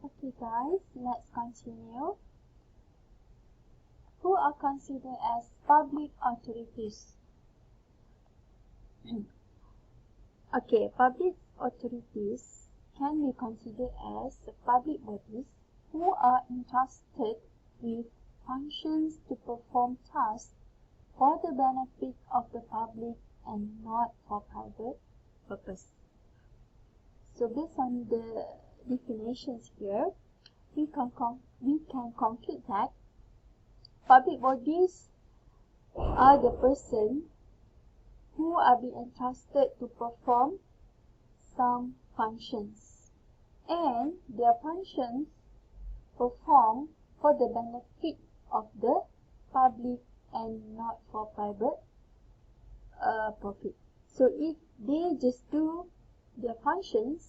Okay guys, let's continue. Who are considered as public authorities? Okay, public authorities can be considered as public bodies who are entrusted with functions to perform tasks for the benefit of the public and not for private purpose. So based on the definitions here, we can conclude that public bodies are the person who are being entrusted to perform some functions, and their functions performed for the benefit of the public and not for private profit. So if they just do their functions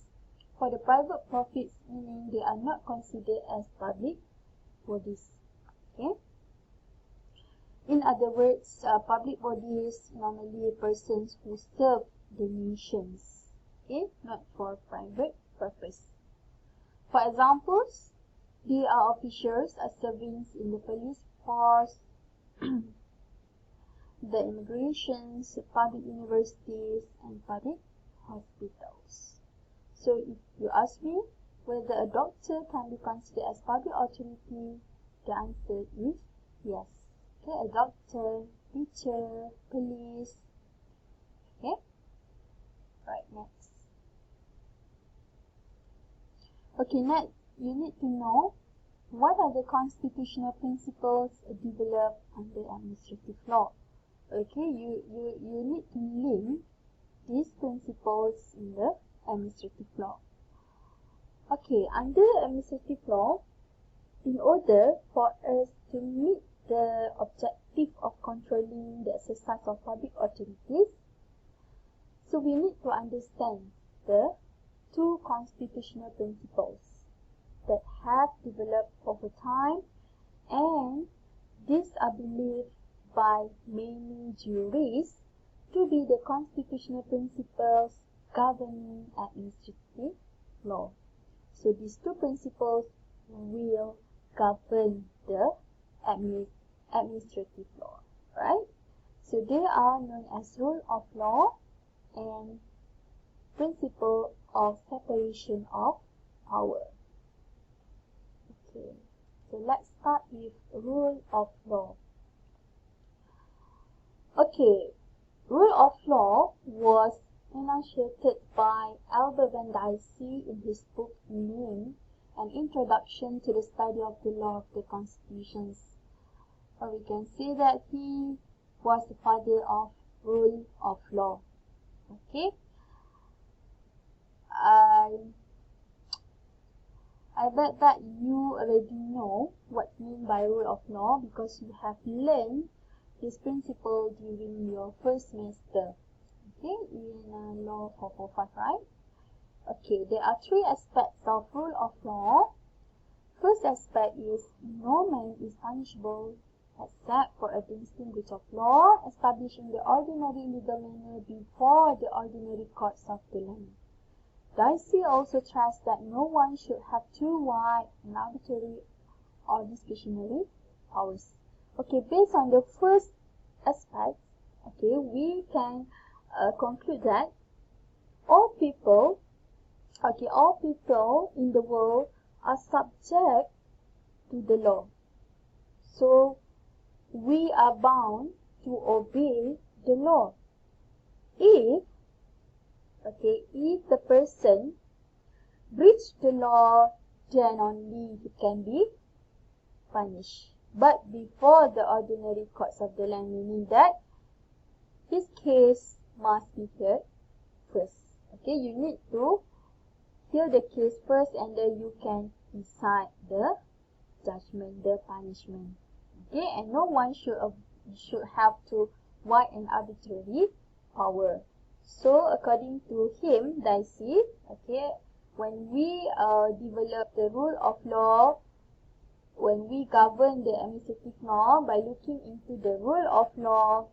for the private profits, meaning they are not considered as public bodies. Okay. In other words, public bodies normally persons who serve the nations, okay, not for private purpose. For examples, they are officials or servants in the police force, the immigrations, public universities, and public hospitals. So if you ask me whether a doctor can be considered as public authority, the answer is yes. Okay, a doctor, teacher, police. Okay, right, next. Okay, next you need to know what are the constitutional principles developed under administrative law. Okay, you need to link these principles in the administrative law. Okay, under administrative law, in order for us to meet the objective of controlling the exercise of public authorities, so we need to understand the two constitutional principles that have developed over time, and these are believed by many jurists to be the constitutional principles governing administrative law. So these two principles will govern the administrative law, right? So they are known as rule of law and principle of separation of power. Okay, so let's start with rule of law. Okay, rule of law was enunciated by Albert Van Dicey in his book named An Introduction to the Study of the Law of the Constitutions. Or we can say that he was the father of rule of law. Okay, I bet that you already know what mean by rule of law because you have learned this principle during your first semester, okay, in Law 445, right? Okay, there are three aspects of rule of law. First aspect is no man is punishable except for against the breach of law established in the ordinary legal manner before the ordinary courts of the land. Dicey also stressed that no one should have too wide and arbitrary or discretionary powers. Okay, based on the first aspect, okay, we can conclude that all people in the world are subject to the law. So we are bound to obey the law. If the person breached the law, then only he can be punished. But before the ordinary courts of the land, meaning that his case must be heard first. Okay, you need to hear the case first and then you can decide the judgment, the punishment. Okay, and no one should have to wide and arbitrary power. So according to him, Dicey, okay, when we develop the rule of law, when we govern the administrative law by looking into the rule of law,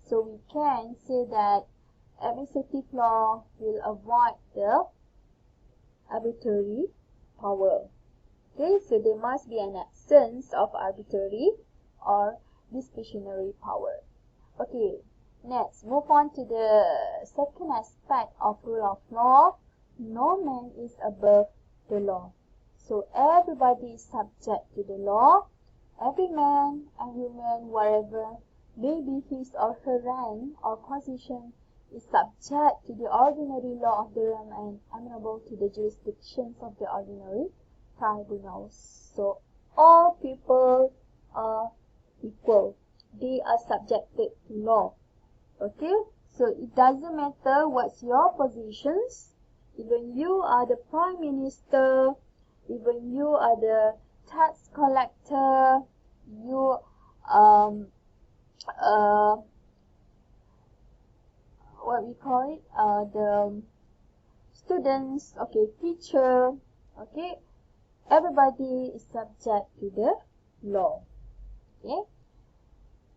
so we can say that administrative law will avoid the arbitrary power. Okay, so there must be an absence of arbitrary or discretionary power. Okay, next, move on to the second aspect of rule of law. No man is above the law. So everybody is subject to the law. Every man and woman, wherever may be his or her rank or position, is subject to the ordinary law of the realm and amenable to the jurisdictions of the ordinary tribunals. So all people are equal. They are subjected to law. Okay, so it doesn't matter what's your positions. Even you are the prime minister, even you are the tax collector, you what we call it, the students, okay, teacher, okay, everybody is subject to the law. Okay,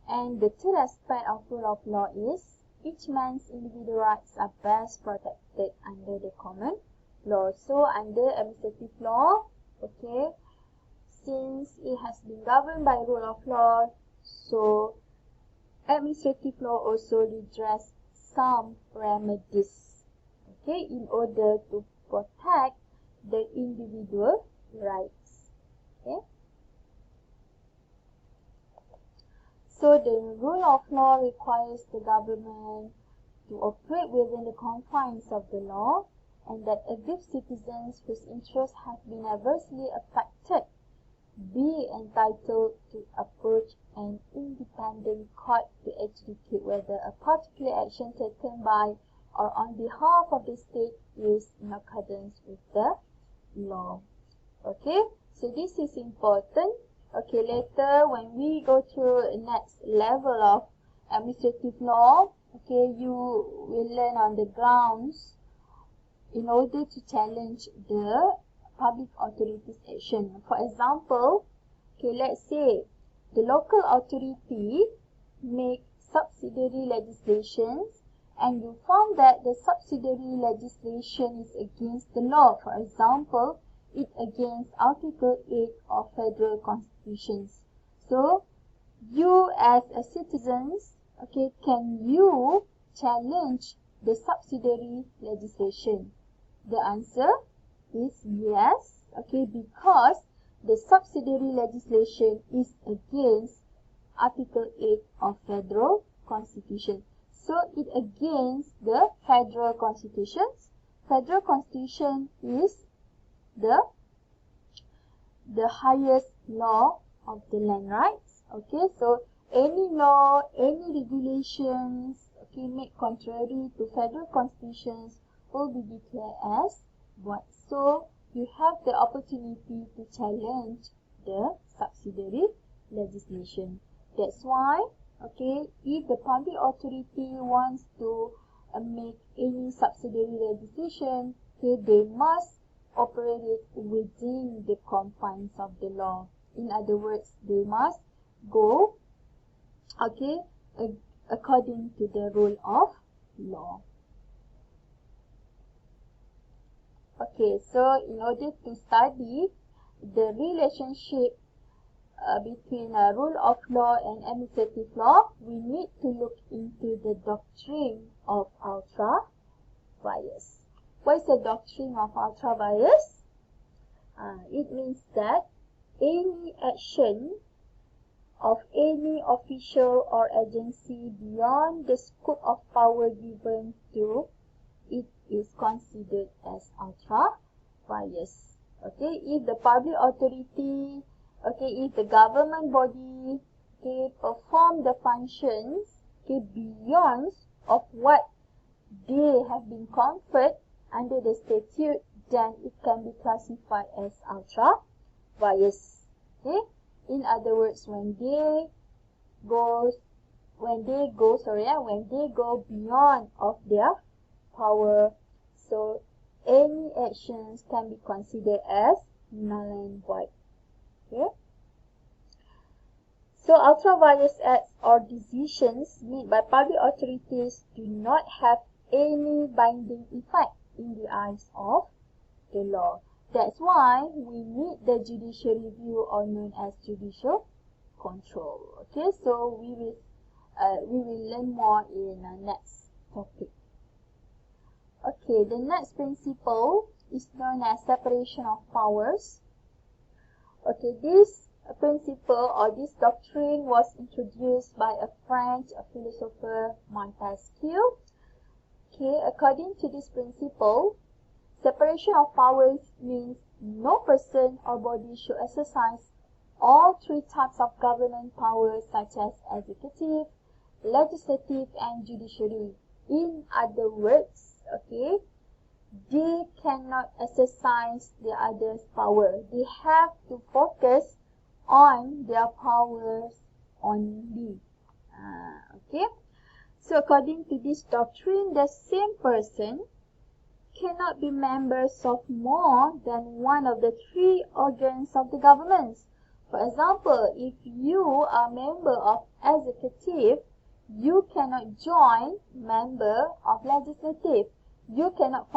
and the third aspect of rule of law is each man's individual rights are best protected under the common law. So under administrative law, okay, since it has been governed by rule of law, so administrative law also redress some remedies, okay, in order to protect the individual rights. Okay, so the rule of law requires the government to operate within the confines of the law, and that aggrieved citizens whose interests have been adversely affected be entitled to approach an independent court to adjudicate whether a particular action taken by or on behalf of the state is in accordance with the law. Okay, so this is important. Okay, later when we go to the next level of administrative law, okay, you will learn on the grounds in order to challenge the public authorities' action. For example, okay, let's say the local authority make subsidiary legislations and you found that the subsidiary legislation is against the law. For example, it against Article 8 of Federal Constitutions. So, you as a citizen, okay, can you challenge the subsidiary legislation? The answer is yes, okay, because the subsidiary legislation is against Article 8 of Federal Constitution. So it against the Federal Constitution. Federal Constitution is the highest law of the land, right? Okay, so any law, any regulations, okay, made contrary to Federal Constitutions will be declared as void. So you have the opportunity to challenge the subsidiary legislation. That's why, okay, if the public authority wants to make any subsidiary legislation, okay, they must operate it within the confines of the law. In other words, they must go, okay, according to the rule of law. Okay, so in order to study the relationship between rule of law and administrative law, we need to look into the doctrine of ultra vires. What is the doctrine of ultra vires? It means that any action of any official or agency beyond the scope of power given to it is considered as ultra vires. Okay, if the public authority, okay, if the government body, okay, perform the functions, okay, beyond of what they have been conferred under the statute, then it can be classified as ultra vires. Okay, in other words, when they go beyond of their power, so any actions can be considered as null and void. Okay, so ultra vires acts or decisions made by public authorities do not have any binding effect in the eyes of the law. That's why we need the judicial review, or known as judicial control. Okay, so we will learn more in the next topic. Okay, the next principle is known as separation of powers. Okay, this principle or this doctrine was introduced by a French philosopher, Montesquieu. Okay, according to this principle, separation of powers means no person or body should exercise all three types of government powers, such as executive, legislative, and judiciary. In other words, okay, they cannot exercise the other's power. They have to focus on their powers only. Okay, so according to this doctrine, the same person cannot be members of more than one of the three organs of the government. For example, if you are a member of executive, you cannot join member of legislative. You cannot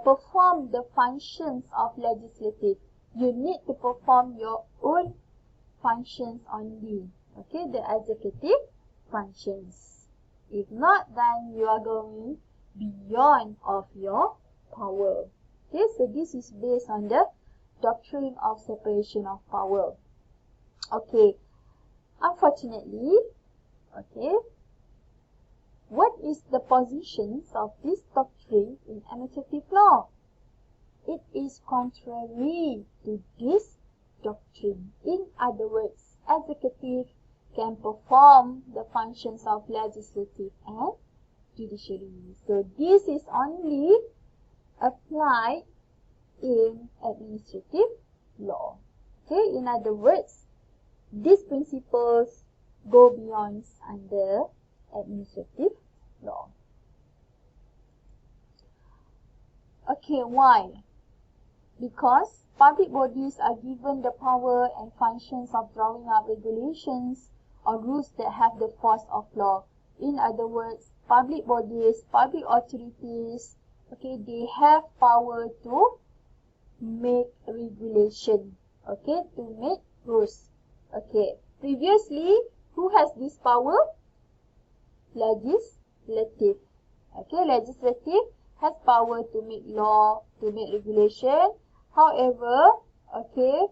perform the functions of legislative. You need to perform your own functions only. Okay, the executive functions. If not, then you are going beyond of your power. Okay, so this is based on the doctrine of separation of power. Okay, unfortunately, okay, what is the positions of this doctrine in administrative law? It is contrary to this doctrine. In other words, executive can perform the functions of legislative and judiciary. So this is only applied in administrative law. Okay, in other words, these principles go beyond under administrative law. Okay, why? Because public bodies are given the power and functions of drawing up regulations or rules that have the force of law. In other words, public bodies, public authorities, okay, they have power to make regulation, okay, to make rules. Okay, previously, who has this power? Legislative. Okay, legislative has power to make law, to make regulation. However, okay,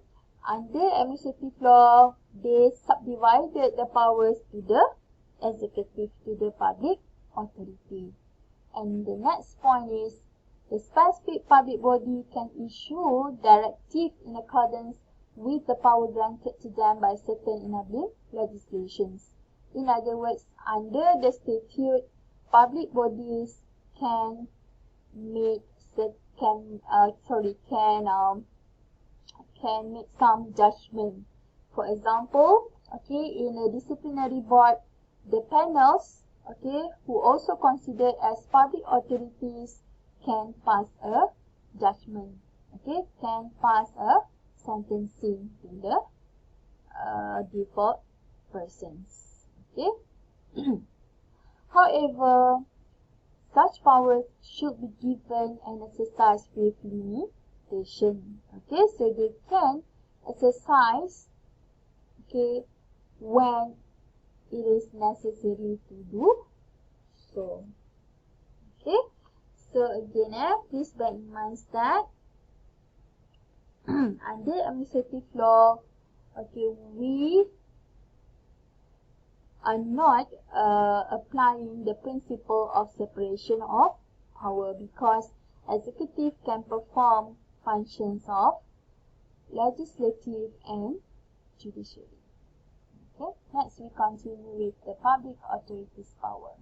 under administrative law, they subdivided the powers to the executive, to the public authority. And the next point is, the specific public body can issue directive in accordance with the power granted to them by certain enabling legislations. In other words, under the statute, public bodies can make some judgment. For example, okay, in a disciplinary board, the panels, okay, who also considered as public authorities, can pass a judgment, okay, can pass a sentencing to the default persons, okay. However, such powers should be given and exercised with limitation. Okay, so they can exercise, okay, when it is necessary to do so. Okay, so again, please bear in mind that under administrative law, okay, we are not applying the principle of separation of power, because executive can perform functions of legislative and judiciary. Okay, next we continue with the public authorities' power.